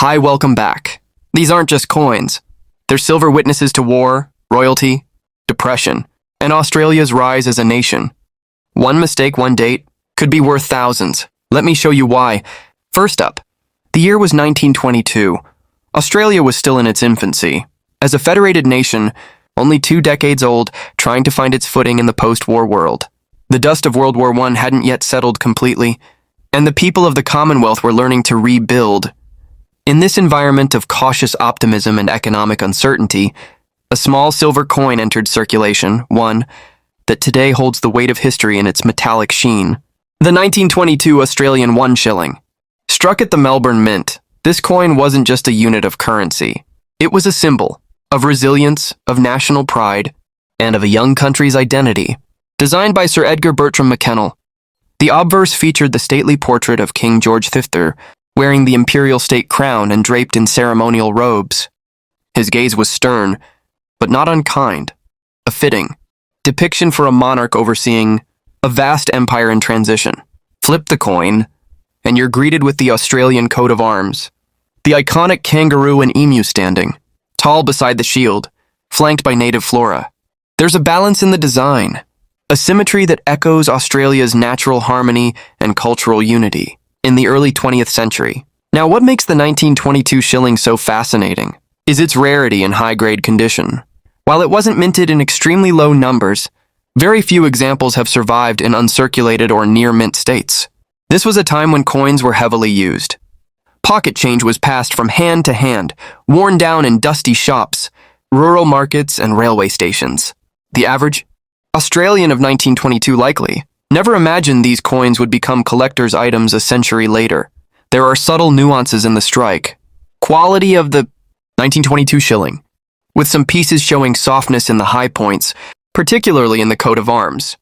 Hi, welcome back. These aren't just coins. They're silver witnesses to war, royalty, depression, and Australia's rise as a nation. One mistake, one date, could be worth thousands. Let me show you why. First up, the year was 1922. Australia was still in its infancy. As a federated nation, only 2 decades old, trying to find its footing in the post-war world. The dust of World War I hadn't yet settled completely, and the people of the Commonwealth were learning to rebuild. In this environment of cautious optimism and economic uncertainty, a small silver coin entered circulation, one that today holds the weight of history in its metallic sheen. The 1922 Australian One Shilling. Struck at the Melbourne Mint, this coin wasn't just a unit of currency. It was a symbol of resilience, of national pride, and of a young country's identity. Designed by Sir Edgar Bertram McKennell, the obverse featured the stately portrait of King George VII, wearing the imperial state crown and draped in ceremonial robes. His gaze was stern, but not unkind, a fitting depiction for a monarch overseeing a vast empire in transition. Flip the coin, and you're greeted with the Australian coat of arms, the iconic kangaroo and emu standing, tall beside the shield, flanked by native flora. There's a balance in the design, a symmetry that echoes Australia's natural harmony and cultural unity in the early 20th century. Now, what makes the 1922 shilling so fascinating is its rarity and high-grade condition. While it wasn't minted in extremely low numbers, very few examples have survived in uncirculated or near-mint states. This was a time when coins were heavily used. Pocket change was passed from hand to hand, worn down in dusty shops, rural markets, and railway stations. The average Australian of 1922 likely never imagined these coins would become collector's items a century later. There are subtle nuances in the strike. Quality of the 1922 shilling, with some pieces showing softness in the high points, particularly in the coat of arms.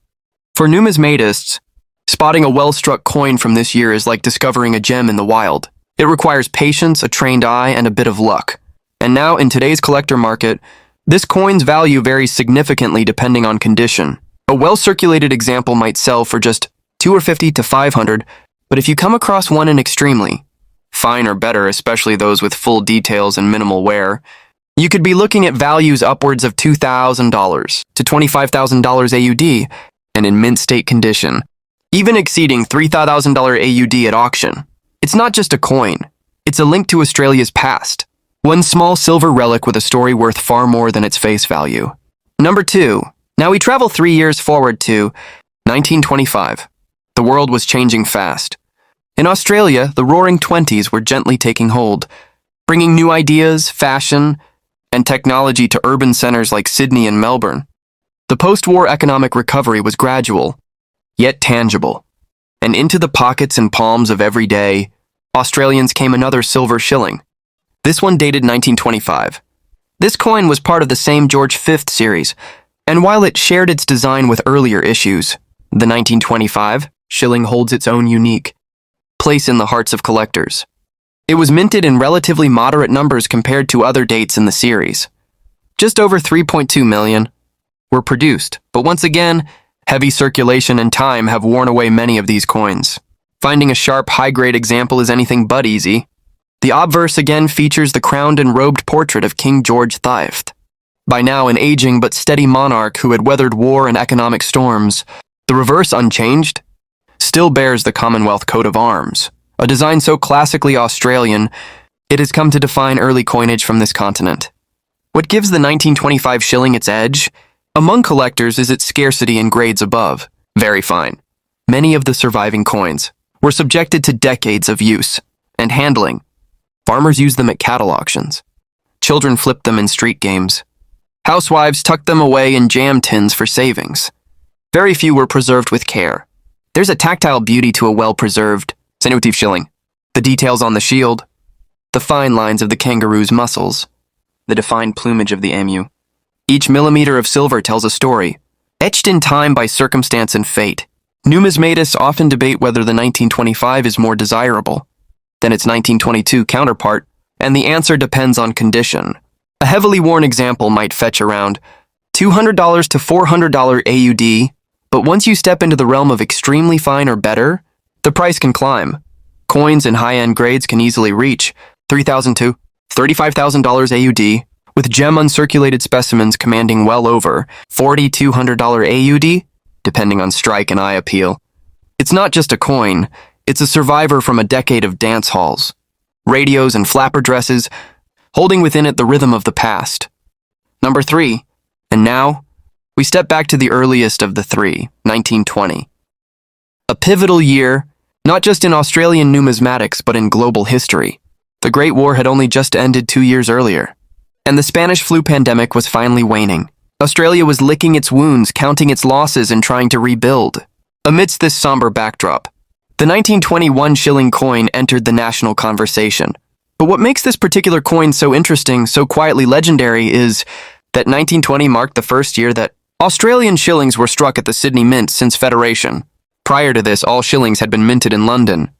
For numismatists, spotting a well-struck coin from this year is like discovering a gem in the wild. It requires patience, a trained eye, and a bit of luck. And now, in today's collector market, this coin's value varies significantly depending on condition. A well-circulated example might sell for just $250 to $500, but if you come across one in extremely fine or better, especially those with full details and minimal wear, you could be looking at values upwards of $2,000 to $25,000 AUD, and in mint state condition, even exceeding $3,000 AUD at auction. It's not just a coin, it's a link to Australia's past. One small silver relic with a story worth far more than its face value. Number 2. Now we travel 3 years forward to 1925. The world was changing fast. In Australia, the roaring 20s were gently taking hold, bringing new ideas, fashion, and technology to urban centers like Sydney and Melbourne. The post-war economic recovery was gradual, yet tangible. And into the pockets and palms of every day, Australians came another silver shilling. This one dated 1925. This coin was part of the same George V series, and while it shared its design with earlier issues, the 1925 shilling holds its own unique place in the hearts of collectors. It was minted in relatively moderate numbers compared to other dates in the series. Just over 3.2 million were produced, but once again, heavy circulation and time have worn away many of these coins. Finding a sharp, high-grade example is anything but easy. The obverse again features the crowned and robed portrait of King George VII. By now an aging but steady monarch who had weathered war and economic storms. The reverse, unchanged, still bears the Commonwealth coat of arms, a design so classically Australian, it has come to define early coinage from this continent. What gives the 1925 shilling its edge? Among collectors is its scarcity in grades above, very fine. Many of the surviving coins were subjected to decades of use and handling. Farmers used them at cattle auctions. Children flipped them in street games. Housewives tucked them away in jam tins for savings. Very few were preserved with care. There's a tactile beauty to a well-preserved 1925 shilling. The details on the shield, the fine lines of the kangaroo's muscles, the defined plumage of the emu. Each millimeter of silver tells a story, etched in time by circumstance and fate. Numismatists often debate whether the 1925 is more desirable than its 1922 counterpart, and the answer depends on condition. A heavily worn example might fetch around $200 to $400 AUD, but once you step into the realm of extremely fine or better, the price can climb. Coins in high-end grades can easily reach $3,000 to $35,000 AUD, with gem uncirculated specimens commanding well over $4,200 AUD, depending on strike and eye appeal. It's not just a coin, it's a survivor from a decade of dance halls, radios and flapper dresses, holding within it the rhythm of the past. Number 3, and now, we step back to the earliest of the three, 1920. A pivotal year, not just in Australian numismatics but in global history. The Great War had only just ended 2 years earlier, and the Spanish flu pandemic was finally waning. Australia was licking its wounds, counting its losses, and trying to rebuild. Amidst this somber backdrop, the 1920 one shilling coin entered the national conversation. But what makes this particular coin so interesting, so quietly legendary, is that 1920 marked the first year that Australian shillings were struck at the Sydney Mint since Federation. Prior to this, all shillings had been minted in London.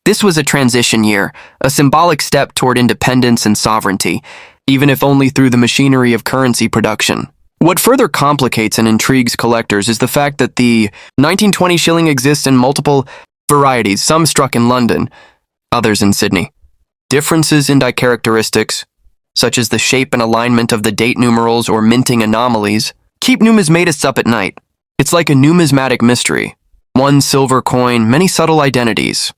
This was a transition year, a symbolic step toward independence and sovereignty, even if only through the machinery of currency production. What further complicates and intrigues collectors is the fact that the 1920 shilling exists in multiple varieties, some struck in London, others in Sydney. Differences in die characteristics, such as the shape and alignment of the date numerals or minting anomalies, keep numismatists up at night. It's like a numismatic mystery. One silver coin, many subtle identities.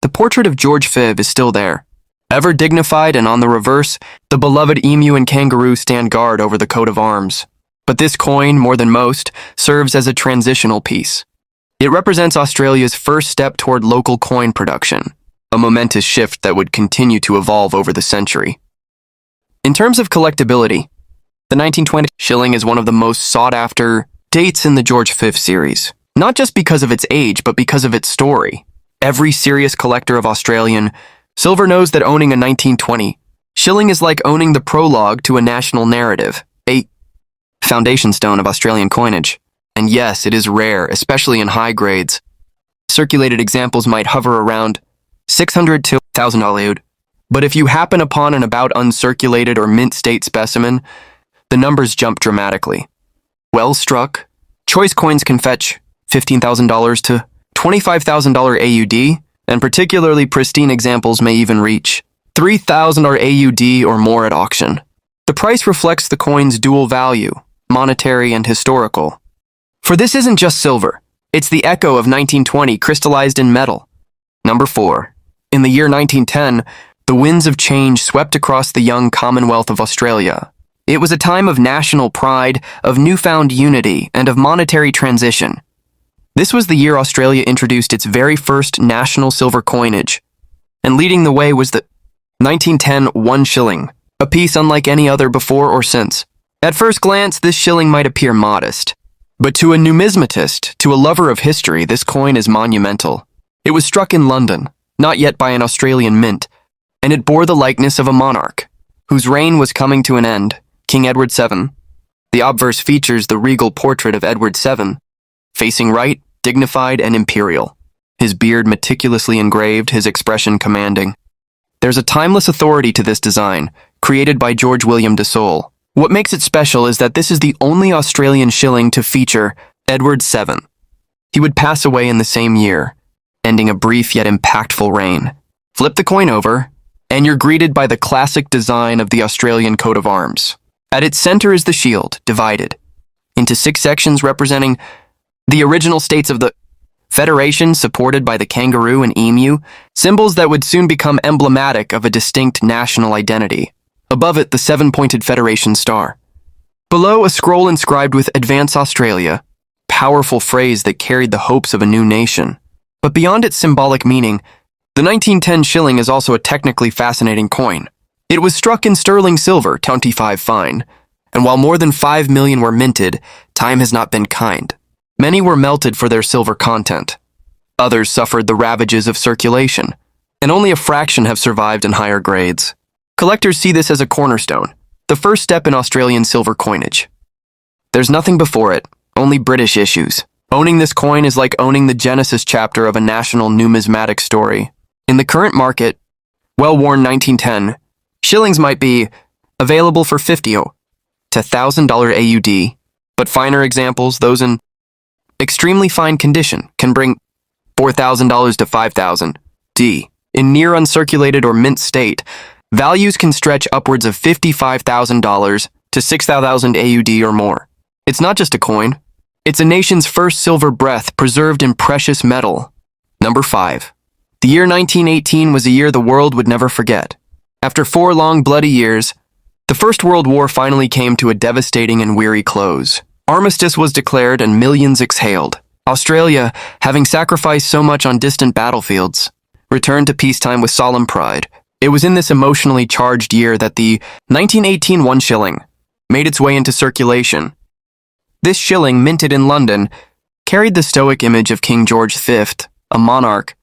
The portrait of George V is still there. Ever dignified, and on the reverse, the beloved emu and kangaroo stand guard over the coat of arms. But this coin, more than most, serves as a transitional piece. It represents Australia's first step toward local coin production, a momentous shift that would continue to evolve over the century. In terms of collectability, the 1920 shilling is one of the most sought-after dates in the George V series, not just because of its age, but because of its story. Every serious collector of Australian silver knows that owning a 1920 shilling is like owning the prologue to a national narrative, a foundation stone of Australian coinage. And yes, it is rare, especially in high grades. Circulated examples might hover around $600 to $1,000, but if you happen upon an about uncirculated or mint state specimen, the numbers jump dramatically. Well struck, choice coins can fetch $15,000 to $25,000 AUD, and particularly pristine examples may even reach $3,000 AUD or more at auction. The price reflects the coin's dual value, monetary and historical. For this isn't just silver, it's the echo of 1920 crystallized in metal. Number 4. In the year 1910, the winds of change swept across the young Commonwealth of Australia. It was a time of national pride, of newfound unity, and of monetary transition. This was the year Australia introduced its very first national silver coinage, and leading the way was the 1910 one shilling, a piece unlike any other before or since. At first glance, this shilling might appear modest, but to a numismatist, to a lover of history, this coin is monumental. It was struck in London, not yet by an Australian mint, and it bore the likeness of a monarch, whose reign was coming to an end, King Edward VII. The obverse features the regal portrait of Edward VII, facing right, dignified, and imperial, his beard meticulously engraved, his expression commanding. There's a timeless authority to this design, created by George William de Sole. What makes it special is that this is the only Australian shilling to feature Edward VII. He would pass away in the same year, ending a brief yet impactful reign. Flip the coin over, and you're greeted by the classic design of the Australian coat of arms. At its center is the shield, divided into 6 sections representing the original states of the Federation, supported by the kangaroo and emu, symbols that would soon become emblematic of a distinct national identity. Above it, the 7-pointed Federation star. Below, a scroll inscribed with Advance Australia, powerful phrase that carried the hopes of a new nation. But beyond its symbolic meaning, the 1910 shilling is also a technically fascinating coin. It was struck in sterling silver, 25 fine, and while more than 5 million were minted, time has not been kind. Many were melted for their silver content. Others suffered the ravages of circulation, and only a fraction have survived in higher grades. Collectors see this as a cornerstone, the first step in Australian silver coinage. There's nothing before it, only British issues. Owning this coin is like owning the Genesis chapter of a national numismatic story. In the current market, well-worn 1910, shillings might be available for $50 to $1,000 AUD, but finer examples, those in extremely fine condition, can bring $4,000 to $5,000 D. In near uncirculated or mint state, Values can stretch upwards of $55,000 to 6,000 AUD or more. It's not just a coin. It's a nation's first silver breath preserved in precious metal. Number 5. The year 1918 was a year the world would never forget. After 4 long bloody years, the First World War finally came to a devastating and weary close. Armistice was declared and millions exhaled. Australia, having sacrificed so much on distant battlefields, returned to peacetime with solemn pride. It was in this emotionally charged year that the 1918 One Shilling made its way into circulation. This shilling, minted in London, carried the stoic image of King George V, a monarch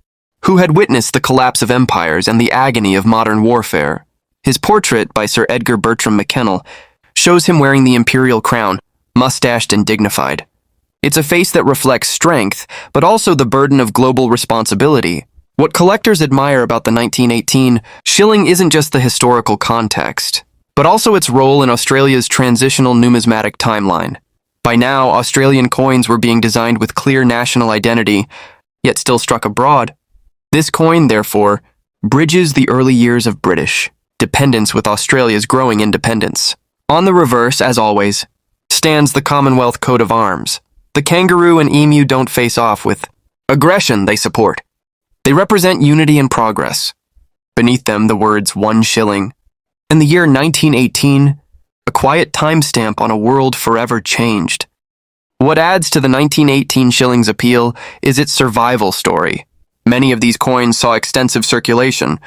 who had witnessed the collapse of empires and the agony of modern warfare. His portrait by Sir Edgar Bertram McKennell shows him wearing the imperial crown, mustached and dignified. It's a face that reflects strength, but also the burden of global responsibility. What collectors admire about the 1918 shilling isn't just the historical context, but also its role in Australia's transitional numismatic timeline. By now, Australian coins were being designed with clear national identity, yet still struck abroad. This coin, therefore, bridges the early years of British dependence with Australia's growing independence. On the reverse, as always, stands the Commonwealth coat of arms. The kangaroo and emu don't face off with aggression, they support. They represent unity and progress. Beneath them, the words "1 shilling." In the year 1918, a quiet timestamp on a world forever changed. What adds to the 1918 shilling's appeal is its survival story. Many of these coins saw extensive circulation,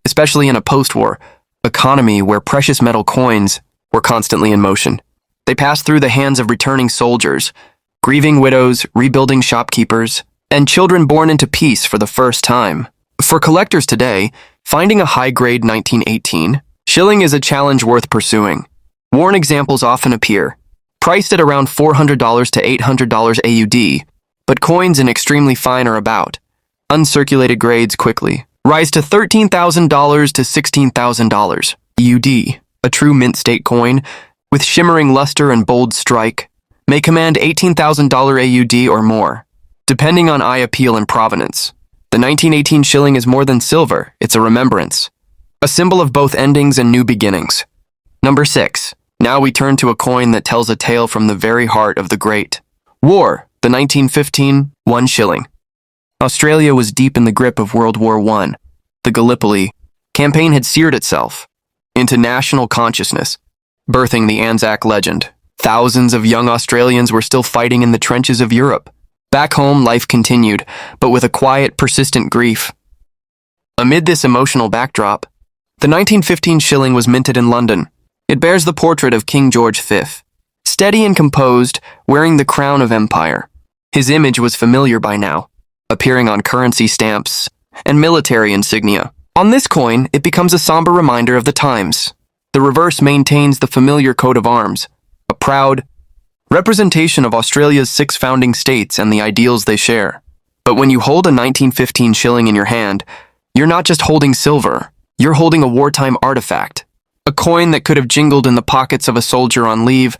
especially in a post-war economy where precious metal coins were constantly in motion. They passed through the hands of returning soldiers, grieving widows, rebuilding shopkeepers, and children born into peace for the first time. For collectors today, finding a high-grade 1918 shilling is a challenge worth pursuing. Worn examples often appear, priced at around $400 to $800 AUD, but coins in extremely fine are about. Uncirculated grades quickly rise to $13,000 to $16,000 AUD. A true mint state coin, with shimmering luster and bold strike, may command $18,000 AUD or more, depending on eye appeal and provenance. The 1918 shilling is more than silver, it's a remembrance, a symbol of both endings and new beginnings. Number 6. Now we turn to a coin that tells a tale from the very heart of the Great War, the 1915 One Shilling. Australia was deep in the grip of World War I. The Gallipoli campaign had seared itself into national consciousness, birthing the Anzac legend. Thousands of young Australians were still fighting in the trenches of Europe. Back home, life continued, but with a quiet, persistent grief. Amid this emotional backdrop, the 1915 shilling was minted in London. It bears the portrait of King George V, steady and composed, wearing the crown of empire. His image was familiar by now, appearing on currency stamps and military insignia. On this coin, it becomes a somber reminder of the times. The reverse maintains the familiar coat of arms, a proud representation of Australia's 6 founding states and the ideals they share. But when you hold a 1915 shilling in your hand, you're not just holding silver, you're holding a wartime artifact, a coin that could have jingled in the pockets of a soldier on leave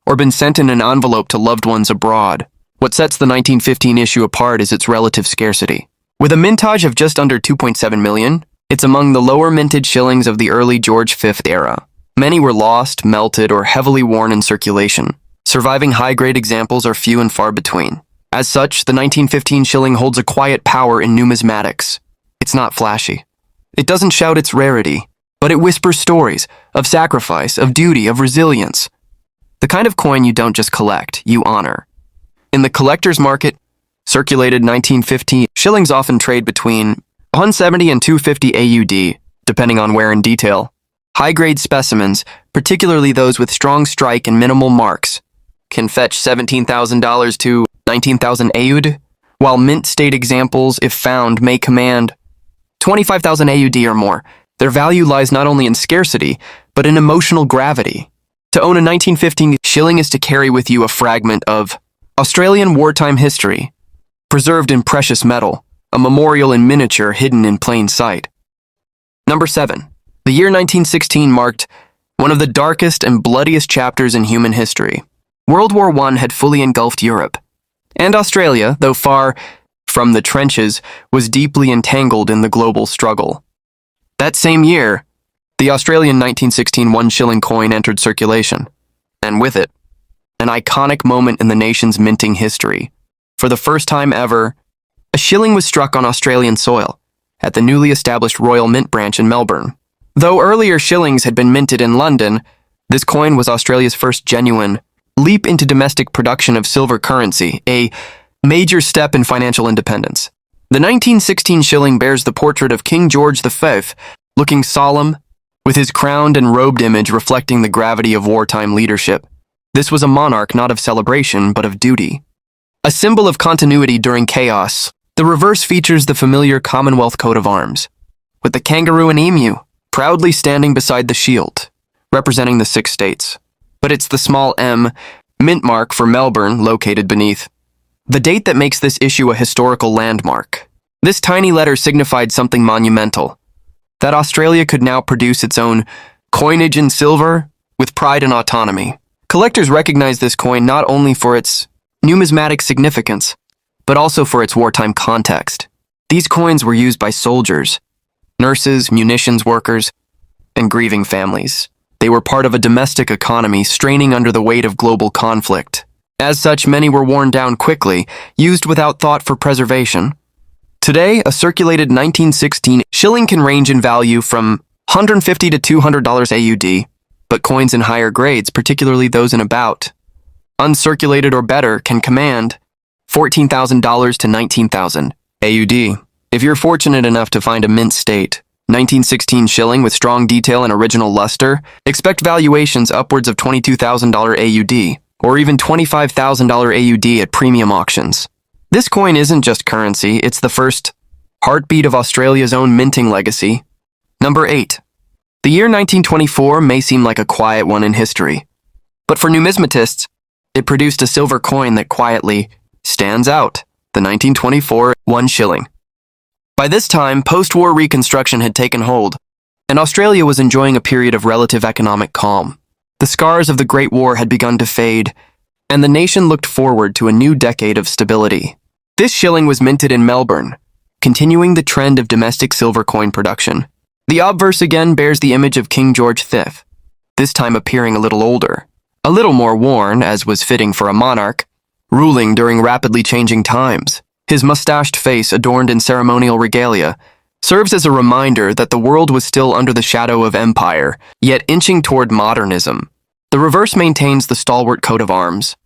or been sent in an envelope to loved ones abroad. What sets the 1915 issue apart is its relative scarcity. With a mintage of just under 2.7 million, it's among the lower minted shillings of the early George V era. Many were lost, melted, or heavily worn in circulation. Surviving high-grade examples are few and far between. As such, the 1915 shilling holds a quiet power in numismatics. It's not flashy. It doesn't shout its rarity, but it whispers stories of sacrifice, of duty, of resilience. The kind of coin you don't just collect, you honor. In the collector's market, circulated 1915 shillings often trade between 170 and 250 AUD, depending on wear and detail. High-grade specimens, particularly those with strong strike and minimal marks, can fetch $17,000 to $19,000 AUD, while mint state examples, if found, may command $25,000 AUD or more. Their value lies not only in scarcity, but in emotional gravity. To own a 1915 shilling is to carry with you a fragment of Australian wartime history, preserved in precious metal, a memorial in miniature hidden in plain sight. Number 7. The year 1916 marked one of the darkest and bloodiest chapters in human history. World War I had fully engulfed Europe, and Australia, though far from the trenches, was deeply entangled in the global struggle. That same year, The Australian 1916 one-shilling coin entered circulation, and with it, an iconic moment in the nation's minting history. For the first time ever, a shilling was struck on Australian soil, at the newly established Royal Mint branch in Melbourne. Though earlier shillings had been minted in London, this coin was Australia's first genuine leap into domestic production of silver currency, a major step in financial independence. The 1916 shilling bears the portrait of King George V, looking solemn, with his crowned and robed image reflecting the gravity of wartime leadership. This was a monarch not of celebration, but of duty. A symbol of continuity during chaos, the reverse features the familiar Commonwealth coat of arms, with the kangaroo and emu proudly standing beside the shield, representing the 6 states. But it's the small M, mint mark for Melbourne, located beneath. The date that makes this issue a historical landmark. This tiny letter signified something monumental, that Australia could now produce its own coinage in silver with pride and autonomy. Collectors recognize this coin not only for its numismatic significance, but also for its wartime context. These coins were used by soldiers, nurses, munitions workers, and grieving families. They were part of a domestic economy straining under the weight of global conflict. As such, many were worn down quickly, used without thought for preservation. Today, a circulated 1916 shilling can range in value from $150 to $200 AUD, but coins in higher grades, particularly those in about uncirculated or better, can command $14,000 to $19,000 AUD. If you're fortunate enough to find a mint state 1916 shilling with strong detail and original luster, expect valuations upwards of $22,000 AUD, or even $25,000 AUD at premium auctions. This coin isn't just currency, it's the first heartbeat of Australia's own minting legacy. Number 8. The year 1924 may seem like a quiet one in history, but for numismatists, it produced a silver coin that quietly stands out, the 1924 one shilling. By this time, post-war reconstruction had taken hold, and Australia was enjoying a period of relative economic calm. The scars of the Great War had begun to fade, and the nation looked forward to a new decade of stability. This shilling was minted in Melbourne, continuing the trend of domestic silver coin production. The obverse again bears the image of King George V, this time appearing a little older, a little more worn, as was fitting for a monarch, ruling during rapidly changing times. His mustached face, adorned in ceremonial regalia, serves as a reminder that the world was still under the shadow of empire, yet inching toward modernism. The reverse maintains the stalwart coat of arms,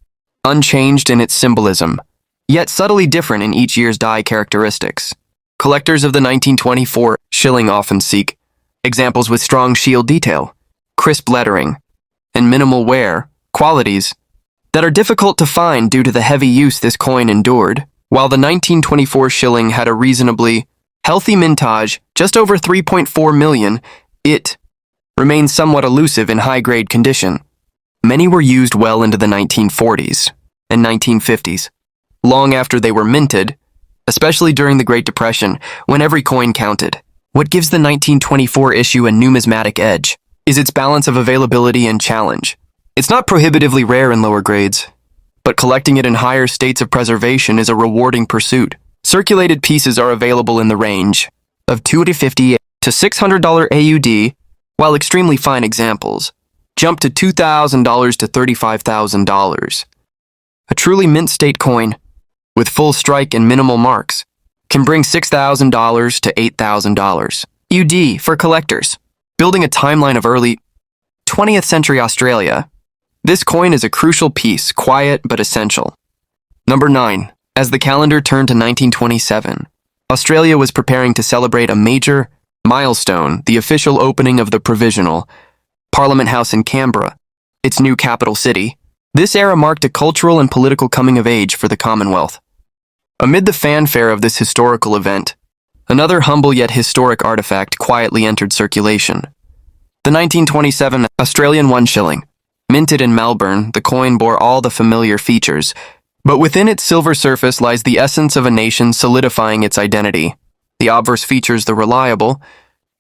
unchanged in its symbolism, yet subtly different in each year's die characteristics. Collectors of the 1924 shilling often seek examples with strong shield detail, crisp lettering, and minimal wear, qualities that are difficult to find due to the heavy use this coin endured. While the 1924 shilling had a reasonably healthy mintage, just over 3.4 million, it remains somewhat elusive in high-grade condition. Many were used well into the 1940s and 1950s, long after they were minted, especially during the Great Depression, when every coin counted. What gives the 1924 issue a numismatic edge is its balance of availability and challenge. It's not prohibitively rare in lower grades, but collecting it in higher states of preservation is a rewarding pursuit. Circulated pieces are available in the range of $250 to $600 AUD, while extremely fine examples jump to $2,000 to $35,000. A truly mint state coin, with full strike and minimal marks, can bring $6,000 to $8,000 AUD for collectors. Building a timeline of early 20th century Australia, this coin is a crucial piece, quiet but essential. Number 9. As the calendar turned to 1927, Australia was preparing to celebrate a major milestone, the official opening of the Provisional Parliament House in Canberra, its new capital city. This era marked a cultural and political coming of age for the Commonwealth. Amid the fanfare of this historical event, another humble yet historic artifact quietly entered circulation. The 1927 Australian One Shilling. Minted in Melbourne, the coin bore all the familiar features, but within its silver surface lies the essence of a nation solidifying its identity. The obverse features the reliable,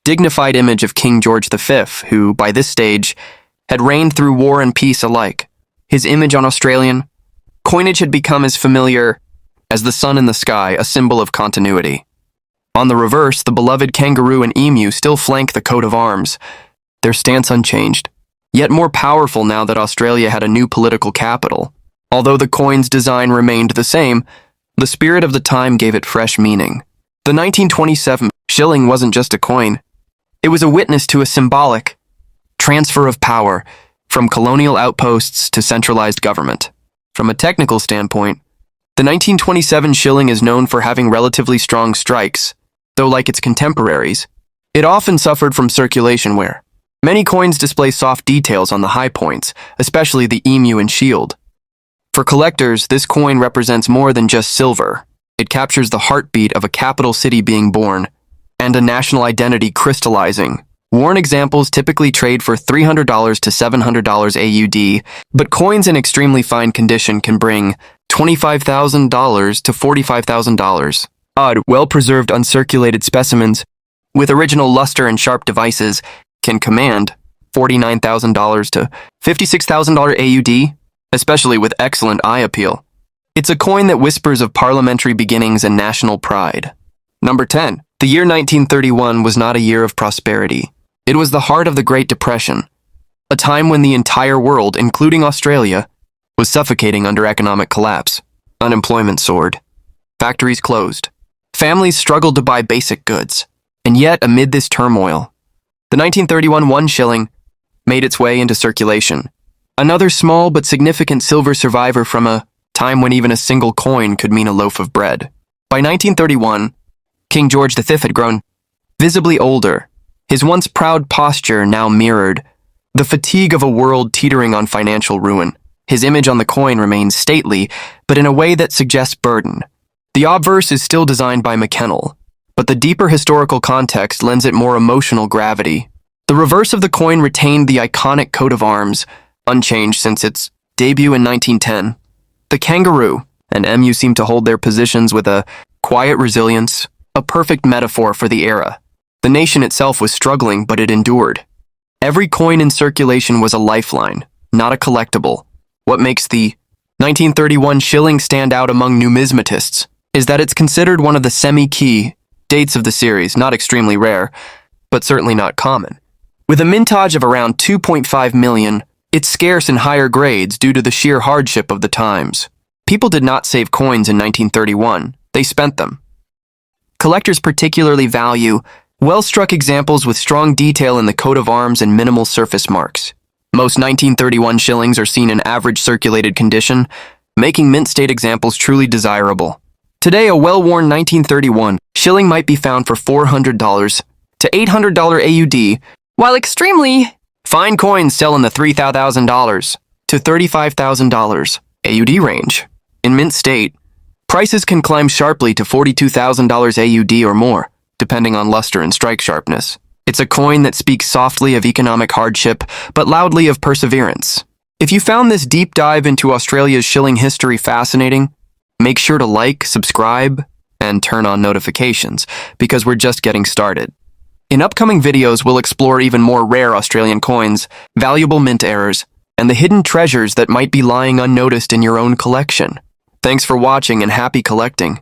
dignified image of King George V, who, by this stage, had reigned through war and peace alike. His image on Australian coinage had become as familiar as the sun in the sky, a symbol of continuity. On the reverse, the beloved kangaroo and emu still flank the coat of arms, their stance unchanged, yet more powerful now that Australia had a new political capital. Although the coin's design remained the same, the spirit of the time gave it fresh meaning. The 1927 shilling wasn't just a coin. It was a witness to a symbolic transfer of power from colonial outposts to centralized government. From a technical standpoint, the 1927 shilling is known for having relatively strong strikes, though like its contemporaries, it often suffered from circulation wear. Many coins display soft details on the high points, especially the emu and shield. For collectors, this coin represents more than just silver. It captures the heartbeat of a capital city being born, and a national identity crystallizing. Worn examples typically trade for $300 to $700 AUD, but coins in extremely fine condition can bring $25,000 to $45,000. Odd, well-preserved uncirculated specimens with original luster and sharp devices can command $49,000 to $56,000 AUD, especially with excellent eye appeal. It's a coin that whispers of parliamentary beginnings and national pride. Number 10. The year 1931 was not a year of prosperity. It was the heart of the Great Depression, a time when the entire world, including Australia, was suffocating under economic collapse. Unemployment soared. Factories closed. Families struggled to buy basic goods. And yet, amid this turmoil, the 1931 one shilling made its way into circulation. Another small but significant silver survivor from a time when even a single coin could mean a loaf of bread. By 1931, King George V had grown visibly older. His once proud posture now mirrored the fatigue of a world teetering on financial ruin. His image on the coin remains stately, but in a way that suggests burden. The obverse is still designed by McKennell, but the deeper historical context lends it more emotional gravity. The reverse of the coin retained the iconic coat of arms, unchanged since its debut in 1910. The kangaroo and emu seem to hold their positions with a quiet resilience, a perfect metaphor for the era. The nation itself was struggling, but it endured. Every coin in circulation was a lifeline, not a collectible. What makes the 1931 shilling stand out among numismatists is that it's considered one of the semi-key dates of the series, not extremely rare, but certainly not common. With a mintage of around 2.5 million, it's scarce in higher grades due to the sheer hardship of the times. People did not save coins in 1931, they spent them. Collectors particularly value well-struck examples with strong detail in the coat of arms and minimal surface marks. Most 1931 shillings are seen in average circulated condition, making mint state examples truly desirable. Today, a well-worn 1931 shilling might be found for $400 to $800 AUD, while extremely fine coins sell in the $3,000 to $35,000 AUD range. In mint state, prices can climb sharply to $42,000 AUD or more, depending on luster and strike sharpness. It's a coin that speaks softly of economic hardship, but loudly of perseverance. If you found this deep dive into Australia's shilling history fascinating, make sure to like, subscribe, and turn on notifications, because we're just getting started. In upcoming videos, we'll explore even more rare Australian coins, valuable mint errors, and the hidden treasures that might be lying unnoticed in your own collection. Thanks for watching and happy collecting.